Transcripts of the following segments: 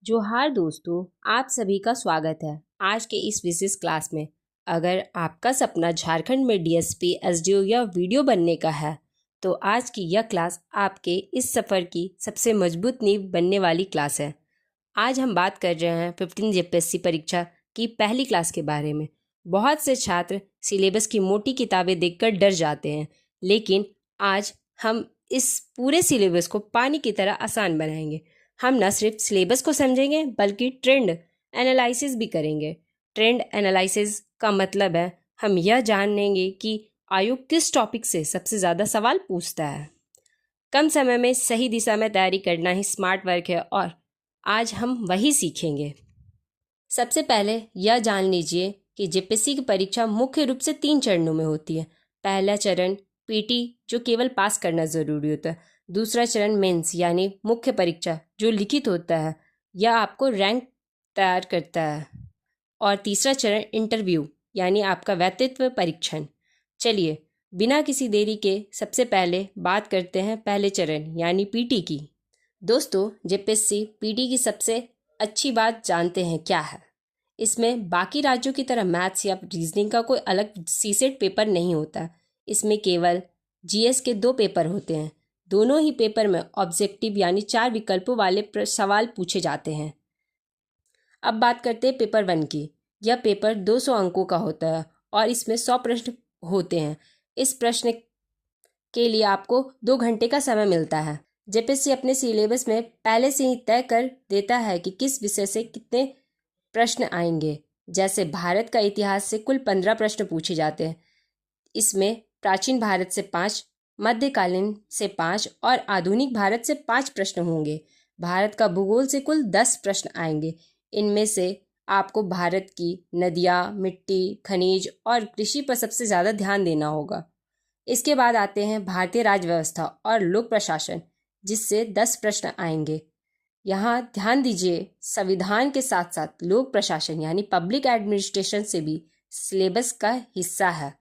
जोहार दोस्तों, आप सभी का स्वागत है आज के इस विशेष क्लास में। अगर आपका सपना झारखंड में डीएसपी, एसडीओ या वीडियो बनने का है तो आज की यह क्लास आपके इस सफ़र की सबसे मजबूत नींव बनने वाली क्लास है। आज हम बात कर रहे हैं 15 जेपीएससी परीक्षा की पहली क्लास के बारे में। बहुत से छात्र सिलेबस की मोटी किताबें देखकर डर जाते हैं, लेकिन आज हम इस पूरे सिलेबस को पानी की तरह आसान बनाएंगे। हम न सिर्फ सिलेबस को समझेंगे बल्कि ट्रेंड एनालिसिस भी करेंगे। ट्रेंड एनालिसिस का मतलब है हम यह जानेंगे कि आयोग किस टॉपिक से सबसे ज़्यादा सवाल पूछता है। कम समय में सही दिशा में तैयारी करना ही स्मार्ट वर्क है और आज हम वही सीखेंगे। सबसे पहले यह जान लीजिए कि जेपीएससी की परीक्षा मुख्य रूप से 3 चरणों में होती है। पहला चरण पीटी, जो केवल पास करना ज़रूरी होता है। दूसरा चरण मेंस यानी मुख्य परीक्षा, जो लिखित होता है, यह आपको रैंक तैयार करता है। और तीसरा चरण इंटरव्यू यानी आपका व्यक्तित्व परीक्षण। चलिए बिना किसी देरी के सबसे पहले बात करते हैं पहले चरण यानी पीटी की। दोस्तों, जेपीएससी पीटी की सबसे अच्छी बात जानते हैं क्या है? इसमें बाकी राज्यों की तरह मैथ्स या रीजनिंग का कोई अलग सीसेट पेपर नहीं होता। इसमें केवल जीएस के 2 पेपर होते हैं। दोनों ही पेपर में ऑब्जेक्टिव यानी 4 विकल्पों वाले सवाल पूछे जाते हैं। अब बात करते हैं पेपर 1 की। यह पेपर 200 अंकों का होता है और इसमें 100 प्रश्न होते हैं। इस प्रश्न के लिए आपको 2 घंटे का समय मिलता है। जेपीएससी अपने सिलेबस में पहले से ही तय कर देता है कि किस विषय से कितने प्रश्न आएंगे। जैसे भारत का इतिहास से कुल 15 प्रश्न पूछे जाते हैं। इसमें प्राचीन भारत से 5, मध्यकालीन से 5 और आधुनिक भारत से 5 प्रश्न होंगे। भारत का भूगोल से कुल 10 प्रश्न आएंगे। इनमें से आपको भारत की नदियाँ, मिट्टी, खनिज और कृषि पर सबसे ज़्यादा ध्यान देना होगा। इसके बाद आते हैं भारतीय राज्य व्यवस्था और लोक प्रशासन, जिससे 10 प्रश्न आएंगे। यहाँ ध्यान दीजिए, संविधान के साथ साथ लोक प्रशासन यानी पब्लिक एडमिनिस्ट्रेशन से भी सिलेबस का हिस्सा है।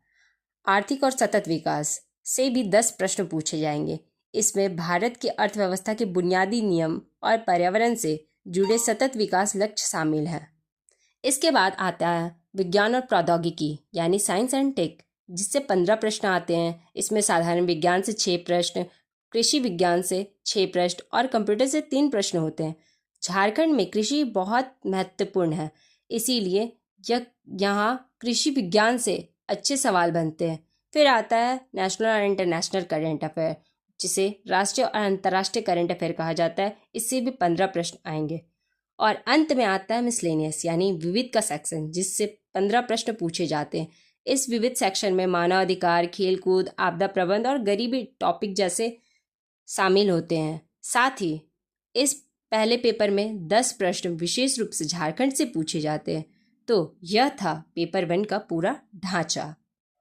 आर्थिक और सतत विकास से भी 10 प्रश्न पूछे जाएंगे। इसमें भारत की अर्थव्यवस्था के बुनियादी नियम और पर्यावरण से जुड़े सतत विकास लक्ष्य शामिल हैं। इसके बाद आता है विज्ञान और प्रौद्योगिकी यानी साइंस एंड टेक, जिससे 15 प्रश्न आते हैं। इसमें साधारण विज्ञान से 6 प्रश्न, कृषि विज्ञान से 6 प्रश्न और कंप्यूटर से 3 प्रश्न होते हैं। झारखंड में कृषि बहुत महत्वपूर्ण है, इसीलिए यहाँ कृषि विज्ञान से अच्छे सवाल बनते हैं। फिर आता है नेशनल और इंटरनेशनल करंट अफेयर, जिसे राष्ट्रीय और अंतर्राष्ट्रीय करंट अफेयर कहा जाता है। इससे भी 15 प्रश्न आएंगे। और अंत में आता है मिसलेनियस यानी विविध का सेक्शन, जिससे 15 प्रश्न पूछे जाते हैं। इस विविध सेक्शन में मानवाधिकार, खेलकूद, आपदा प्रबंधन और गरीबी टॉपिक जैसे शामिल होते हैं। साथ ही इस पहले पेपर में 10 प्रश्न विशेष रूप से झारखंड से पूछे जाते हैं। तो यह था पेपर 1 का पूरा ढांचा।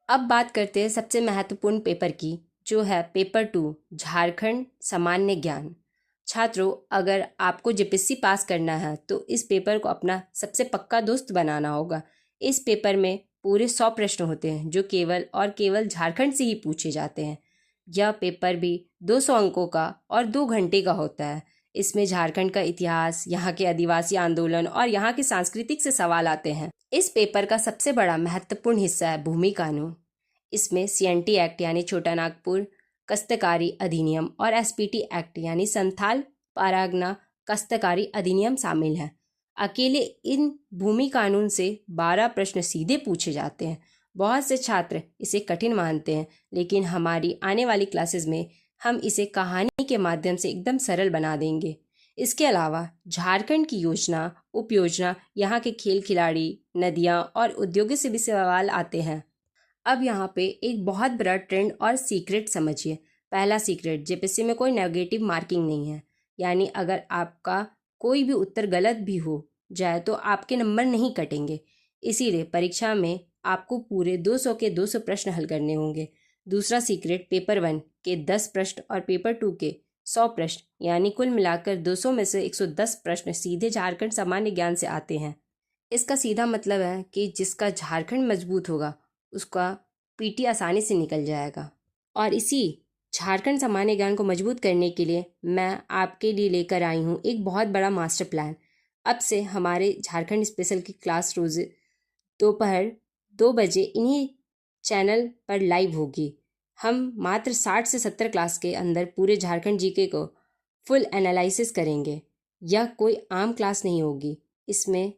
अब बात करते हैं सबसे महत्वपूर्ण पेपर की, जो है पेपर 2 झारखंड सामान्य ज्ञान। छात्रों, अगर आपको जेपीएससी पास करना है तो इस पेपर को अपना सबसे पक्का दोस्त बनाना होगा। इस पेपर में पूरे 100 प्रश्न होते हैं, जो केवल झारखंड से ही पूछे जाते हैं। यह पेपर भी 200 अंकों का और 2 घंटे का होता है। इसमें झारखंड का इतिहास, यहाँ के आदिवासी आंदोलन और यहाँ के सांस्कृतिक से सवाल आते हैं। इस पेपर का सबसे बड़ा महत्वपूर्ण हिस्सा है भूमि कानून। इसमें सीएनटी एक्ट यानी छोटा नागपुर काश्तकारी अधिनियम और एसपीटी एक्ट यानी संथाल पारागना काश्तकारी अधिनियम शामिल है। अकेले इन भूमि कानून से 12 प्रश्न सीधे पूछे जाते हैं। बहुत से छात्र इसे कठिन मानते हैं, लेकिन हमारी आने वाली क्लासेस में हम इसे कहानी के माध्यम से एकदम सरल बना देंगे। इसके अलावा झारखंड की योजना, उपयोजना, यहाँ के खेल खिलाड़ी, नदियाँ और उद्योगों से भी सवाल आते हैं। अब यहाँ पे एक बहुत बड़ा ट्रेंड और सीक्रेट समझिए। पहला सीक्रेट, जेपीएससी में कोई नेगेटिव मार्किंग नहीं है, यानी अगर आपका कोई भी उत्तर गलत भी हो जाए तो आपके नंबर नहीं कटेंगे। इसीलिए परीक्षा में आपको पूरे 200 के 200 प्रश्न हल करने होंगे। दूसरा सीक्रेट, पेपर 1 के 10 प्रश्न और पेपर 2 के 100 प्रश्न, यानी कुल मिलाकर 200 में से 110 प्रश्न सीधे झारखंड सामान्य ज्ञान से आते हैं। इसका सीधा मतलब है कि जिसका झारखंड मजबूत होगा उसका पीटी आसानी से निकल जाएगा। और इसी झारखंड सामान्य ज्ञान को मजबूत करने के लिए मैं आपके लिए लेकर आई हूँ एक बहुत बड़ा मास्टर प्लान। अब से हमारे झारखंड स्पेशल की क्लास रोज़ दोपहर 2 बजे इन्हीं चैनल पर लाइव होगी। हम मात्र 60 से 70 क्लास के अंदर पूरे झारखंड जीके को फुल एनालिसिस करेंगे। यह कोई आम क्लास नहीं होगी, इसमें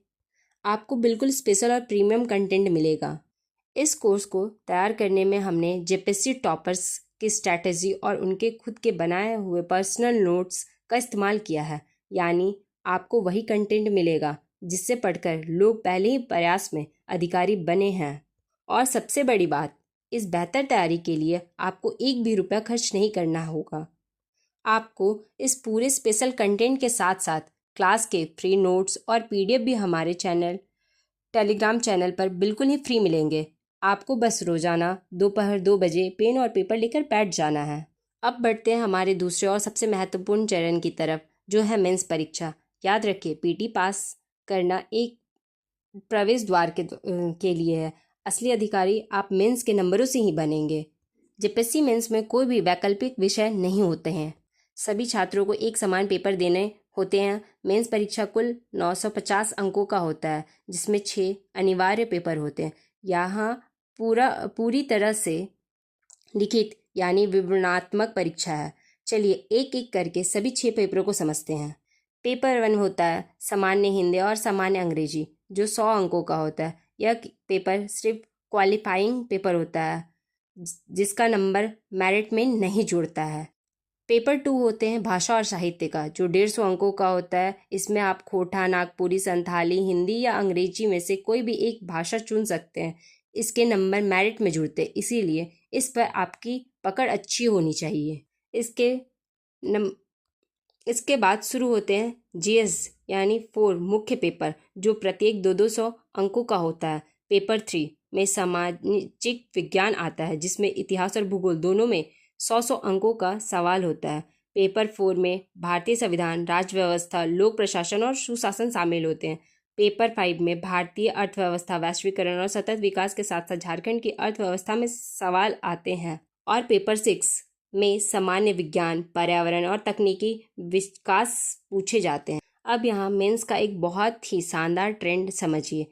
आपको बिल्कुल स्पेशल और प्रीमियम कंटेंट मिलेगा। इस कोर्स को तैयार करने में हमने जेपीएससी टॉपर्स की स्ट्रैटेजी और उनके खुद के बनाए हुए पर्सनल नोट्स का इस्तेमाल किया है। यानी आपको वही कंटेंट मिलेगा जिससे पढ़कर लोग पहले ही प्रयास में अधिकारी बने हैं। और सबसे बड़ी बात, इस बेहतर तैयारी के लिए आपको एक भी रुपया खर्च नहीं करना होगा। आपको इस पूरे स्पेशल कंटेंट के साथ साथ क्लास के फ्री नोट्स और पीडीएफ भी हमारे टेलीग्राम चैनल पर बिल्कुल ही फ्री मिलेंगे। आपको बस रोजाना दोपहर 2 बजे पेन और पेपर लेकर बैठ जाना है। अब बढ़ते हैं हमारे दूसरे और सबसे महत्वपूर्ण चरण की तरफ, जो है मेंस परीक्षा। याद रखिए, पीटी पास करना एक प्रवेश द्वार के लिए है। असली अधिकारी आप मेंस के नंबरों से ही बनेंगे। जेपीएससी मेंस में कोई भी वैकल्पिक विषय नहीं होते हैं। सभी छात्रों को एक समान पेपर देने होते हैं। मेंस परीक्षा कुल 950 अंकों का होता है, जिसमें 6 अनिवार्य पेपर होते हैं। यहाँ पूरी तरह से लिखित यानी विवरणात्मक परीक्षा है। चलिए एक एक करके सभी 6 पेपरों को समझते हैं। पेपर 1 होता है सामान्य हिंदी और सामान्य अंग्रेजी, जो 100 अंकों का होता है। यह पेपर सिर्फ क्वालिफाइंग पेपर होता है, जिसका नंबर मेरिट में नहीं जुड़ता है। पेपर 2 होते हैं भाषा और साहित्य का, जो 150 अंकों का होता है। इसमें आप खोटा, नागपुरी, संथाली, हिंदी या अंग्रेजी में से कोई भी एक भाषा चुन सकते हैं। इसके नंबर मेरिट में जुड़ते हैं, इसीलिए इस पर आपकी पकड़ अच्छी होनी चाहिए। इसके बाद शुरू होते हैं जीएस यानी 4 मुख्य पेपर, जो प्रत्येक 200 अंकों का होता है। पेपर 3 में सामाजिक विज्ञान आता है, जिसमें इतिहास और भूगोल दोनों में 100 अंकों का सवाल होता है। पेपर 4 में भारतीय संविधान, राज्य व्यवस्था, लोक प्रशासन और सुशासन शामिल होते हैं। पेपर 5 में भारतीय अर्थव्यवस्था, वैश्वीकरण और सतत विकास के साथ साथ झारखंड की अर्थव्यवस्था में सवाल आते हैं। और पेपर 6 में सामान्य विज्ञान, पर्यावरण और तकनीकी विकास पूछे जाते हैं। अब यहाँ मेंस का एक बहुत ही शानदार ट्रेंड समझिए।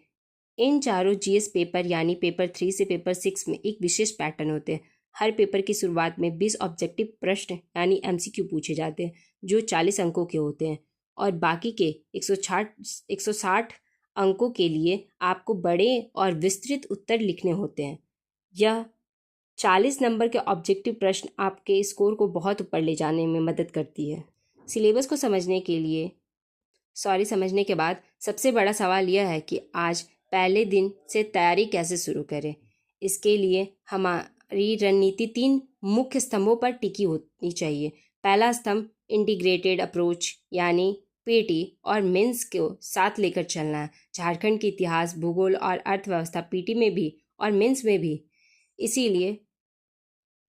इन चारों जीएस पेपर यानी पेपर 3 से पेपर 6 में एक विशेष पैटर्न होते हैं। हर पेपर की शुरुआत में 20 ऑब्जेक्टिव प्रश्न यानी एमसीक्यू पूछे जाते हैं, जो 40 अंकों के होते हैं। और बाकी के 160 अंकों के लिए आपको बड़े और विस्तृत उत्तर लिखने होते हैं। यह 40 नंबर के ऑब्जेक्टिव प्रश्न आपके स्कोर को बहुत ऊपर ले जाने में मदद करती है। सिलेबस को समझने के बाद सबसे बड़ा सवाल यह है कि आज पहले दिन से तैयारी कैसे शुरू करें। इसके लिए हमारी रणनीति 3 मुख्य स्तंभों पर टिकी होनी चाहिए। पहला स्तंभ इंटीग्रेटेड अप्रोच यानी पीटी और मेंस को साथ लेकर चलना है। झारखंड के इतिहास, भूगोल और अर्थव्यवस्था पीटी में भी और मेंस में भी, इसीलिए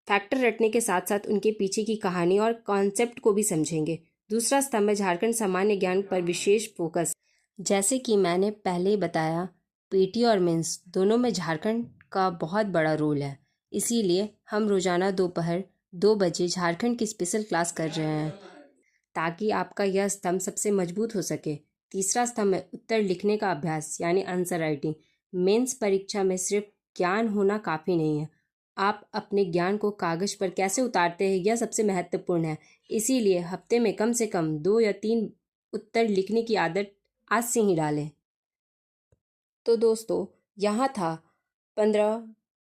फैक्टर रटने के साथ साथ उनके पीछे की कहानी और कॉन्सेप्ट को भी समझेंगे। दूसरा स्तंभ है झारखंड सामान्य ज्ञान पर विशेष फोकस। जैसे कि मैंने पहले बताया, पीटी और मेंस दोनों में झारखंड का बहुत बड़ा रोल है, इसीलिए हम रोजाना दोपहर 2 बजे झारखंड की स्पेशल क्लास कर रहे हैं, ताकि आपका यह स्तंभ सबसे मजबूत हो सके। तीसरा स्तंभ है उत्तर लिखने का अभ्यास यानी आंसर राइटिंग। मेंस परीक्षा में सिर्फ ज्ञान होना काफ़ी नहीं है, आप अपने ज्ञान को कागज पर कैसे उतारते हैं यह सबसे महत्वपूर्ण है। इसीलिए हफ्ते में कम से कम 2 या 3 उत्तर लिखने की आदत आज से ही डालें। तो दोस्तों, यहाँ था 15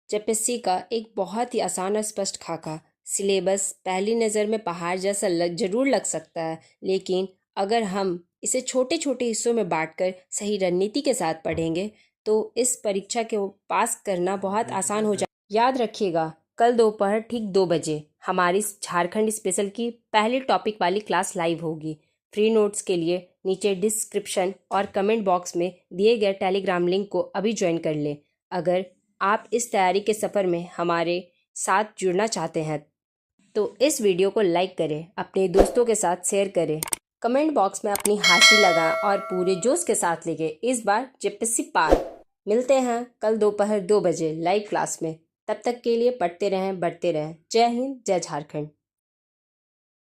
जेपीएससी का एक बहुत ही आसान और स्पष्ट खाका। सिलेबस पहली नज़र में पहाड़ जैसा जरूर लग सकता है, लेकिन अगर हम इसे छोटे छोटे हिस्सों में बांटकर सही रणनीति के साथ पढ़ेंगे तो इस परीक्षा को पास करना बहुत आसान हो जाए। याद रखिएगा, कल दोपहर ठीक 2 बजे हमारी झारखंड स्पेशल की पहले टॉपिक वाली क्लास लाइव होगी। फ्री नोट्स के लिए नीचे डिस्क्रिप्शन और कमेंट बॉक्स में दिए गए टेलीग्राम लिंक को अभी ज्वाइन कर लें। अगर आप इस तैयारी के सफ़र में हमारे साथ जुड़ना चाहते हैं तो इस वीडियो को लाइक करें, अपने दोस्तों के साथ शेयर करें, कमेंट बॉक्स में अपनी हाजिरी लगाएं और पूरे जोश के साथ लिखें, इस बार जेपीएससी पार। मिलते हैं कल दोपहर 2 बजे लाइव क्लास में। तब तक के लिए पढ़ते रहें, बढ़ते रहें। जय हिंद, जय झारखंड।